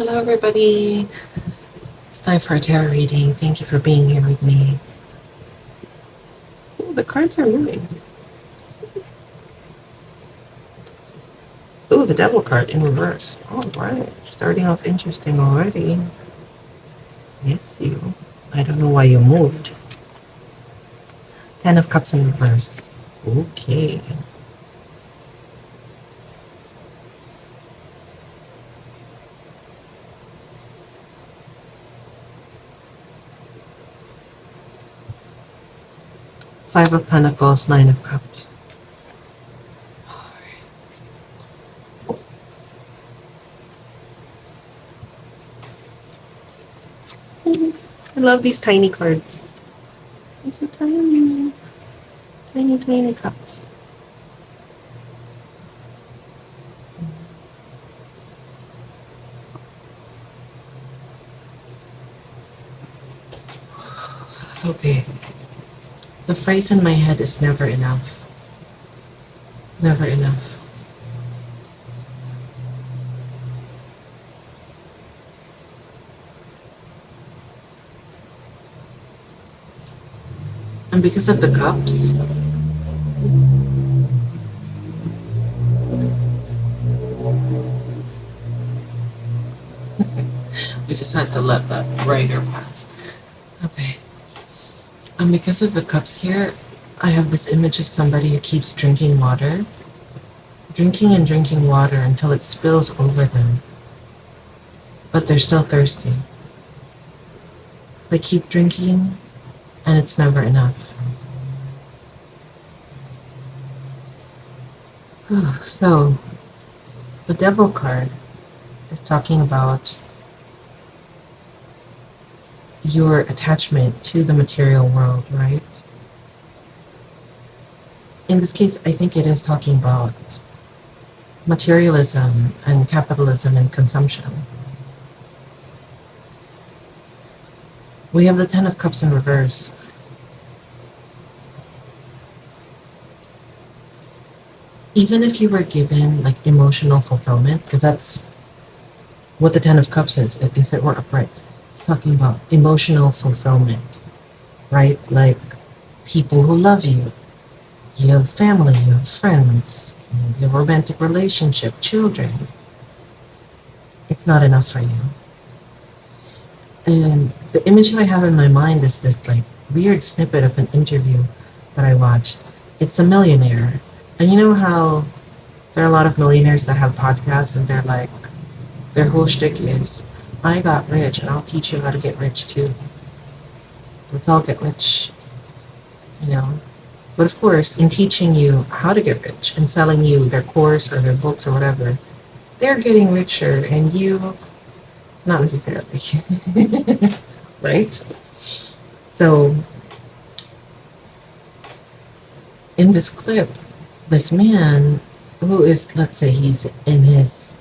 Hello, everybody. It's time for a tarot reading. Thank you for being here with me. Ooh, the cards are moving. Ooh, the Devil card in reverse. All right. Starting off interesting already. Yes, you. I don't know why you moved. Ten of Cups in reverse. Okay. Five of Pentacles, Nine of Cups. I love these tiny cards. They're so tiny. Tiny, tiny cups. Okay. The phrase in my head is never enough. Never enough. And because of the cups, we just had to let that writer pass. Okay. And because of the cups here, I have this image of somebody who keeps drinking water. Drinking and drinking water until it spills over them. But they're still thirsty. They keep drinking and it's never enough. So, the Devil card is talking about your attachment to the material world, right? In this case, I think it is talking about materialism and capitalism and consumption. We have the Ten of Cups in reverse. Even if you were given like emotional fulfillment, because that's what the Ten of Cups is, if it were upright, it's talking about emotional fulfillment, right? Like people who love you. You have family, you have friends, you have a romantic relationship, children. It's not enough for you. And the image that I have in my mind is this like weird snippet of an interview that I watched. It's a millionaire. And you know how there are a lot of millionaires that have podcasts and they're like, their whole shtick is, I got rich and I'll teach you how to get rich too. Let's all get rich, you know? But of course, in teaching you how to get rich and selling you their course or their books or whatever, they're getting richer and you, not necessarily, right? So, in this clip, this man who is, let's say he's in his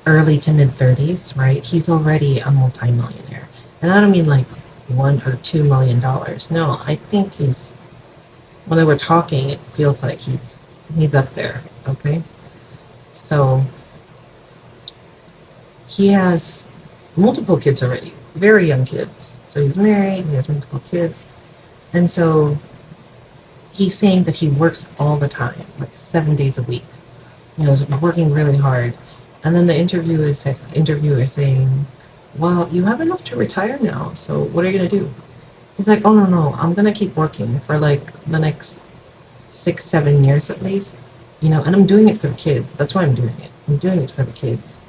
early to mid 30s, right? He's already a multimillionaire. And I don't mean like $1 or $2 million. No, I think he's, when they were talking, it feels like he's up there, okay? So he has multiple kids already, very young kids. So he's married, he has multiple kids. And so he's saying that he works all the time, like 7 days a week. You know, he's working really hard. And then the interviewer is saying, well, you have enough to retire now, so what are you going to do? He's like, oh, no, I'm going to keep working for like the next 6-7 years at least, you know, and I'm doing it for the kids. That's why I'm doing it. I'm doing it for the kids.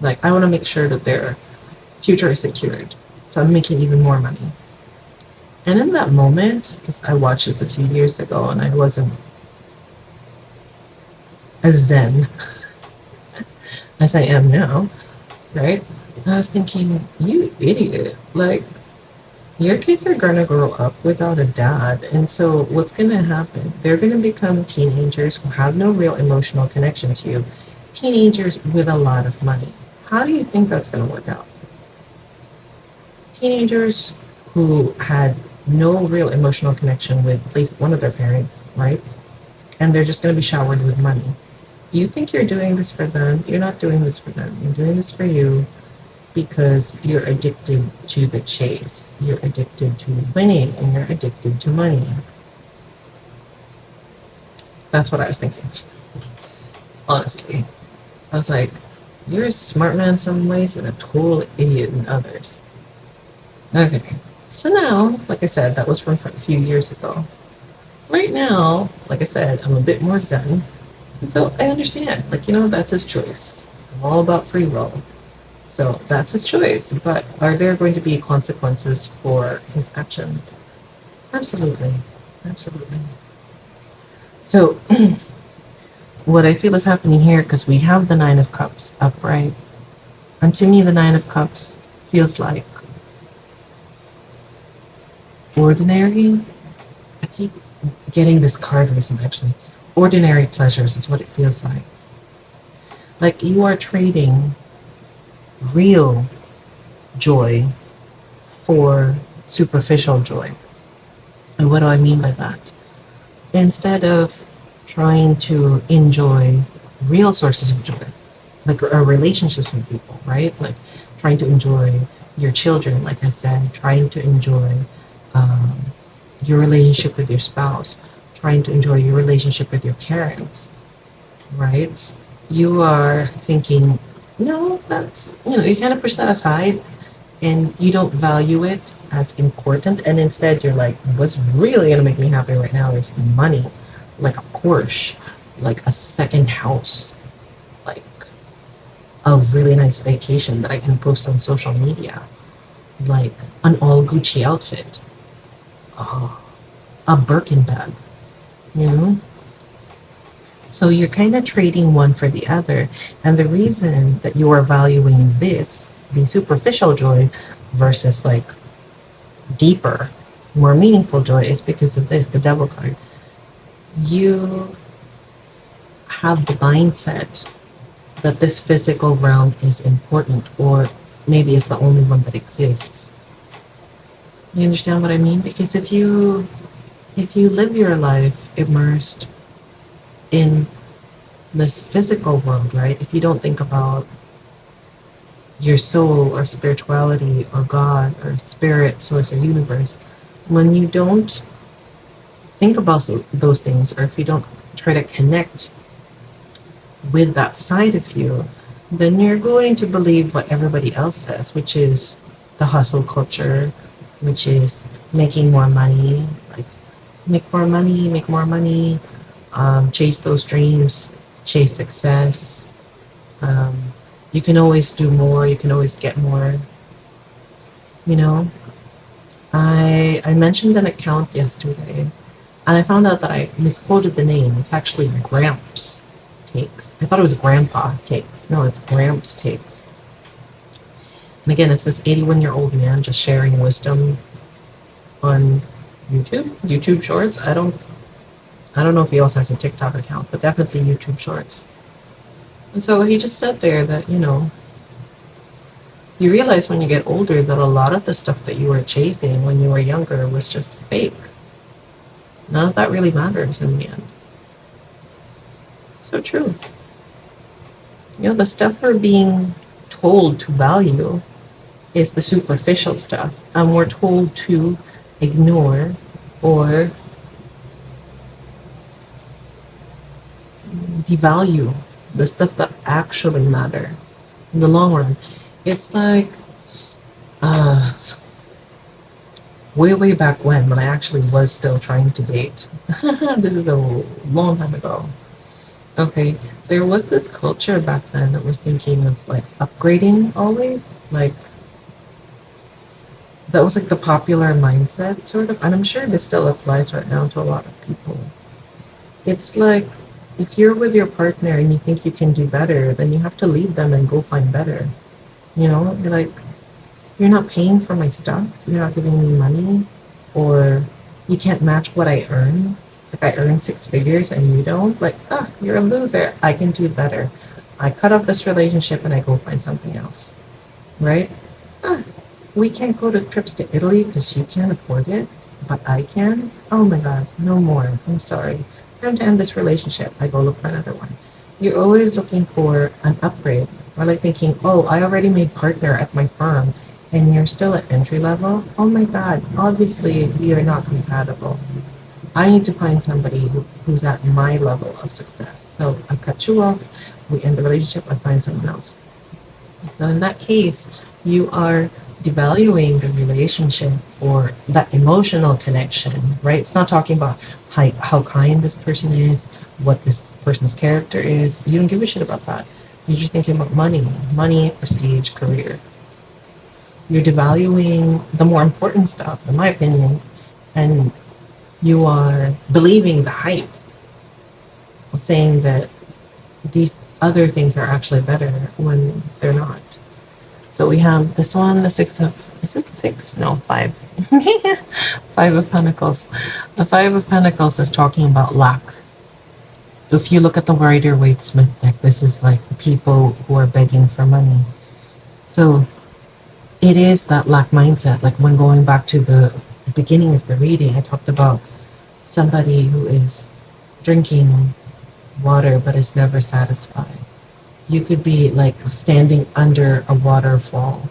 Like, I want to make sure that their future is secured. So I'm making even more money. And in that moment, because I watched this a few years ago and I wasn't as zen as I am now, right? And I was thinking, you idiot. Like, your kids are going to grow up without a dad. And so what's going to happen? They're going to become teenagers who have no real emotional connection to you. Teenagers with a lot of money. How do you think that's going to work out? Teenagers who had no real emotional connection with at least one of their parents, right? And they're just going to be showered with money. You think you're doing this for them. You're not doing this for them. You're doing this for you. because you're addicted to the chase. You're addicted to winning and you're addicted to money. That's what I was thinking, honestly. I was like, you're a smart man in some ways and a total idiot in others. Okay. So now, like I said, that was from a few years ago. Right now, like I said, I'm a bit more zen. And so I understand, like, that's his choice. I'm all about free will. So that's his choice. But are there going to be consequences for his actions? Absolutely. Absolutely. So what I feel is happening here, because we have the Nine of Cups upright, and to me, the Nine of Cups feels like ordinary. I keep getting this card recently, actually. Ordinary pleasures is what it feels like. Like you are trading real joy for superficial joy. And what do I mean by that? Instead of trying to enjoy real sources of joy, like our relationships with people, right? Like trying to enjoy your children, like I said, trying to enjoy um, your relationship with your spouse, trying to enjoy your relationship with your parents, right? You are thinking, no, you kind of push that aside and you don't value it as important. And instead, you're like, what's really going to make me happy right now is money, like a Porsche, like a second house, like a really nice vacation that I can post on social media, like an all Gucci outfit, oh, a Birkin bag, you know? So you're kind of trading one for the other. And the reason that you are valuing this, the superficial joy, versus like deeper, more meaningful joy, is because of this, the Devil card. You have the mindset that this physical realm is important, or maybe it's the only one that exists. You understand what I mean? Because if you live your life immersed in this physical world, right? If you don't think about your soul or spirituality or God or spirit, source, or universe, when you don't think about those things, or if you don't try to connect with that side of you, then you're going to believe what everybody else says, which is the hustle culture, which is making more money, like make more money, chase those dreams, chase success. Um, you can always do more, you can always get more. You know, I mentioned an account yesterday, and I found out that I misquoted the name. It's actually Gramps Takes. I thought it was Grandpa Takes. No, it's Gramps Takes. And again, it's this 81-year-old man just sharing wisdom on YouTube Shorts. I don't know if he also has a TikTok account, but definitely YouTube Shorts. And so he just said there that, you realize when you get older that a lot of the stuff that you were chasing when you were younger was just fake. None of that really matters in the end. So true. The stuff we're being told to value is the superficial stuff, and we're told to ignore or devalue the stuff that actually matter in the long run. It's like uh, way back when I actually was still trying to date. This is a long time ago. Okay, there was this culture back then that was thinking of like upgrading always, like that was like the popular mindset sort of, and I'm sure this still applies right now to a lot of people. It's like if you're with your partner and you think you can do better, then you have to leave them and go find better. You're like, you're not paying for my stuff, you're not giving me money, or you can't match what I earn. Like I earn six figures and you don't. Like, you're a loser. I can do better. I cut off this relationship and I go find something else. Right? We can't go to trips to Italy because you can't afford it, but I can. Oh my God, no more. I'm sorry. Time to end this relationship. I go look for another one. You're always looking for an upgrade. Or like thinking, oh, I already made partner at my firm and you're still at entry level. Oh my God, obviously we are not compatible. I need to find somebody who's at my level of success. So I cut you off, we end the relationship, I find someone else. So in that case, you are devaluing the relationship for that emotional connection, right? It's not talking about how kind this person is, what this person's character is. You don't give a shit about that. You're just thinking about money, prestige, career. You're devaluing the more important stuff, in my opinion, and you are believing the hype, saying that these other things are actually better when they're not. So we have this one, the six of, is it six? No, five. Five of Pentacles. The Five of Pentacles is talking about lack. If you look at the Rider-Waite Smith deck, this is like people who are begging for money. So it is that lack mindset. Like when going back to the beginning of the reading, I talked about somebody who is drinking water but is never satisfied. You could be like standing under a waterfall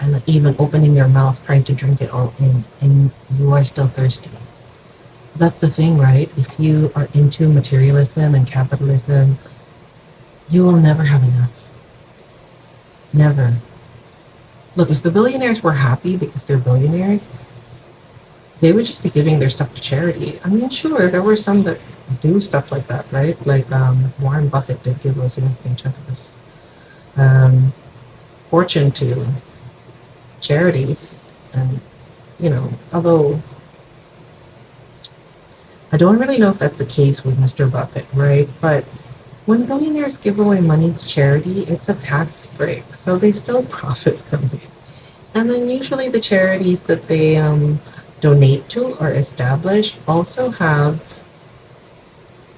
and even opening your mouth trying to drink it all in, and you are still thirsty. That's the thing, right? If you are into materialism and capitalism, you will never have enough. Never. Look, if the billionaires were happy because they're billionaires, they would just be giving their stuff to charity. I mean, sure, there were some that do stuff like that, right? Like Warren Buffett did give a significant chunk of his fortune to charities. And, although I don't really know if that's the case with Mr. Buffett, right? But when billionaires give away money to charity, it's a tax break, so they still profit from it. And then usually the charities that they donate to or establish also have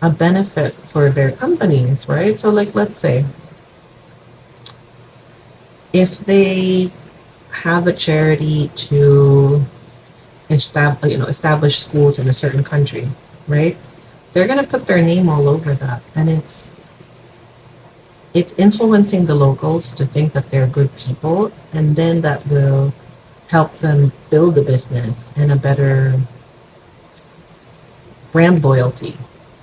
a benefit for their companies, right? So like, let's say if they have a charity to establish schools in a certain country, right? They're going to put their name all over that, and it's influencing the locals to think that they're good people, and then that will help them build a business and a better brand loyalty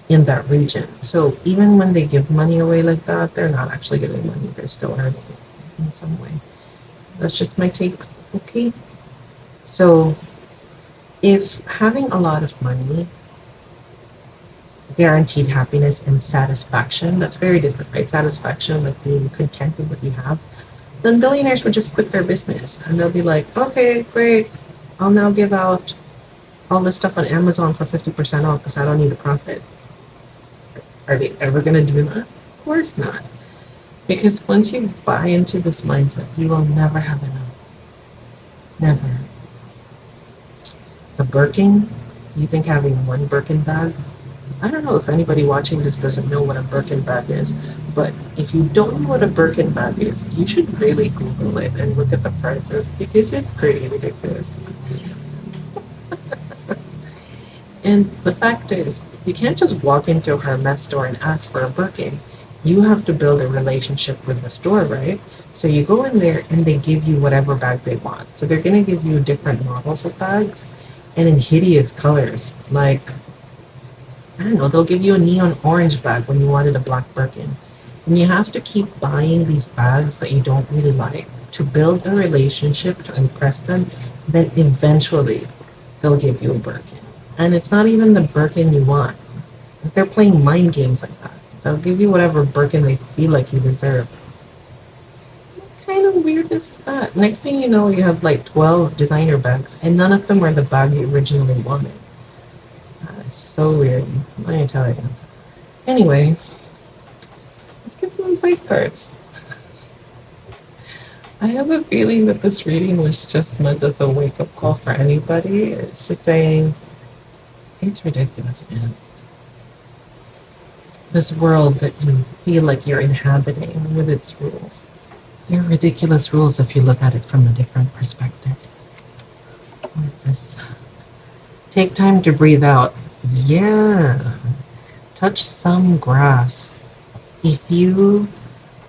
in that region. So even when they give money away like that, they're not actually giving money, they're still earning it in some way. That's just my take. Okay, so if having a lot of money guaranteed happiness and satisfaction, that's very different, right? Satisfaction, like being content with what you have, then billionaires would just quit their business and they'll be like, okay, great, I'll now give out all this stuff on Amazon for 50% off because I don't need the profit. Are they ever going to do that? Of course not. Because once you buy into this mindset, you will never have enough. Never. The Birkin, you think having one Birkin bag? I don't know if anybody watching this doesn't know what a Birkin bag is, but if you don't know what a Birkin bag is, you should really Google it and look at the prices because it's pretty ridiculous. And the fact is, you can't just walk into a Hermes store and ask for a Birkin. You have to build a relationship with the store, right? So you go in there and they give you whatever bag they want. So they're going to give you different models of bags and in hideous colors. Like, I don't know, they'll give you a neon orange bag when you wanted a black Birkin. And you have to keep buying these bags that you don't really like to build a relationship, to impress them. Then eventually they'll give you a Birkin. And it's not even the Birkin you want. If they're playing mind games like that, they'll give you whatever Birkin they feel like you deserve. What kind of weirdness is that? Next thing you know, you have like 12 designer bags, and none of them are the bag you originally wanted. It's so weird. I'm gonna tell you. Anyway, let's get some advice cards. I have a feeling that this reading was just meant as a wake-up call for anybody. It's just saying, it's ridiculous, man. This world that you feel like you're inhabiting with its rules. They're ridiculous rules if you look at it from a different perspective. What is this? Take time to breathe out. Yeah. Touch some grass. If you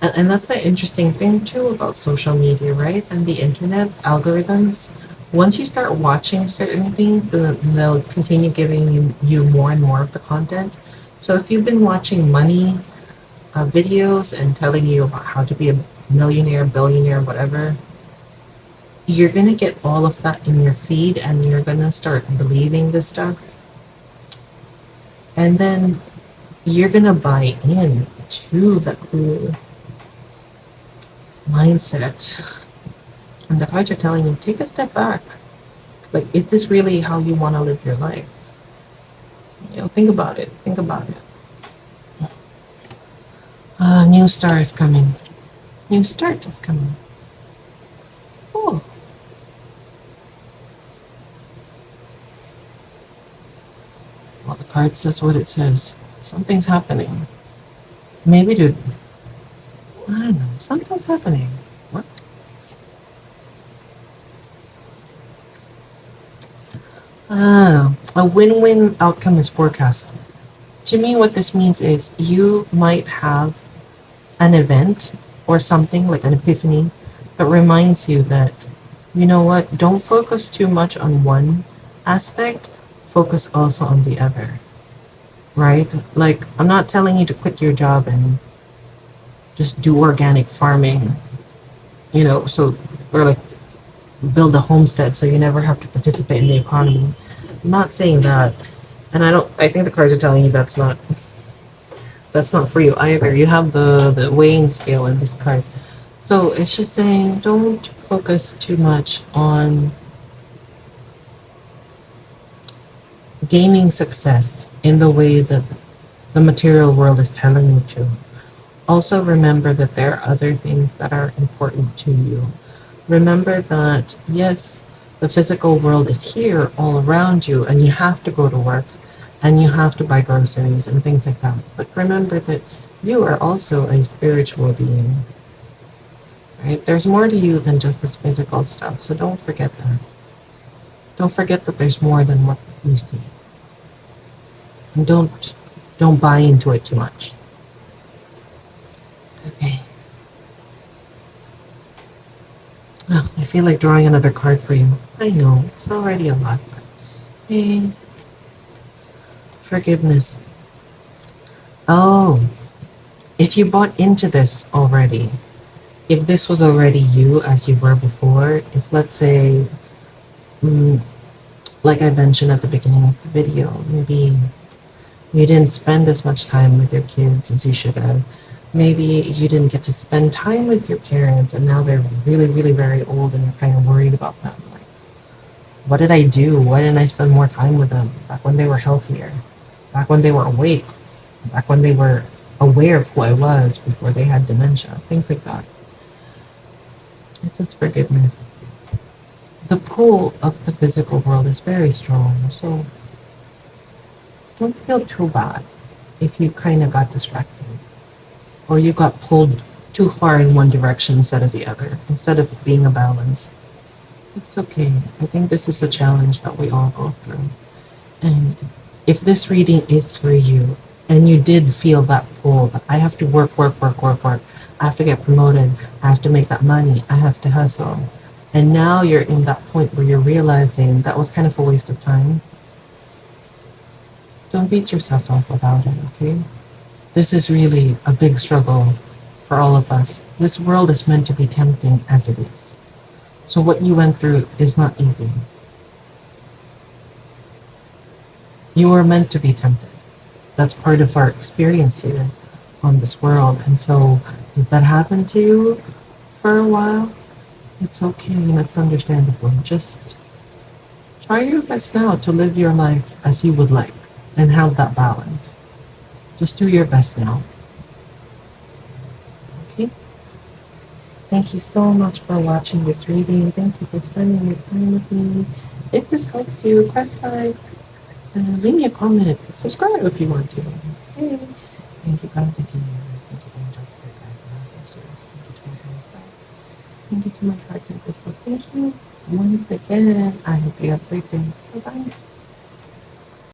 And that's the interesting thing too about social media, right? And the internet algorithms. Once you start watching certain things, then they'll continue giving you more and more of the content. So if you've been watching money videos and telling you about how to be a millionaire, billionaire, whatever, you're gonna get all of that in your feed, and you're gonna start believing this stuff, and then you're gonna buy in to the whole mindset. And the cards are telling you, take a step back. Like, is this really how you want to live your life? Think about it. Think about it. New star is coming. New start is coming. Oh. Well, the card says what it says. Something's happening. Maybe to, I don't know, something's happening. What? A win-win outcome is forecast. To me, what this means is you might have an event or something like an epiphany that reminds you that, you know what, don't focus too much on one aspect, focus also on the other, right? Like, I'm not telling you to quit your job and just do organic farming, so, or like build a homestead so you never have to participate in the economy. I'm not saying that. And I think the cards are telling you that's not for you either. You have the weighing scale in this card. So it's just saying don't focus too much on gaining success in the way that the material world is telling you to. Also remember that there are other things that are important to you. Remember that, yes, the physical world is here all around you, and you have to go to work, and you have to buy groceries and things like that. But remember that you are also a spiritual being, right? There's more to you than just this physical stuff, so don't forget that. Don't forget that there's more than what you see. And don't buy into it too much. Okay. Oh, I feel like drawing another card for you. I know, it's already a lot. Hey, forgiveness. Oh, if you bought into this already, if this was already you as you were before, if let's say, like I mentioned at the beginning of the video, maybe you didn't spend as much time with your kids as you should have. Maybe you didn't get to spend time with your parents, and now they're really, really very old and you're kind of worried about them. Like, what did I do? Why didn't I spend more time with them back when they were healthier? Back when they were awake? Back when they were aware of who I was before they had dementia? Things like that. It's just forgiveness. The pull of the physical world is very strong, so don't feel too bad if you kind of got distracted or you got pulled too far in one direction instead of the other, instead of being a balance. It's okay. I think this is a challenge that we all go through. And if this reading is for you, and you did feel that pull, that I have to work, I have to get promoted, I have to make that money, I have to hustle. And now you're in that point where you're realizing that was kind of a waste of time. Don't beat yourself up about it, okay? This is really a big struggle for all of us. This world is meant to be tempting as it is. So what you went through is not easy. You were meant to be tempted. That's part of our experience here on this world. And so if that happened to you for a while, it's okay and it's understandable. Just try your best now to live your life as you would like and have that balance. Just do your best now. Okay? Thank you so much for watching this reading. Thank you for spending your time with me. If this helped you, press like, leave me a comment, subscribe if you want to. Okay. Thank you, God. Thank you, universe. Thank you, angels, spirit guides, and officers. Thank you to my higher self. Thank you to my cards and crystals. Thank you once again. I hope you have a great day. Bye-bye.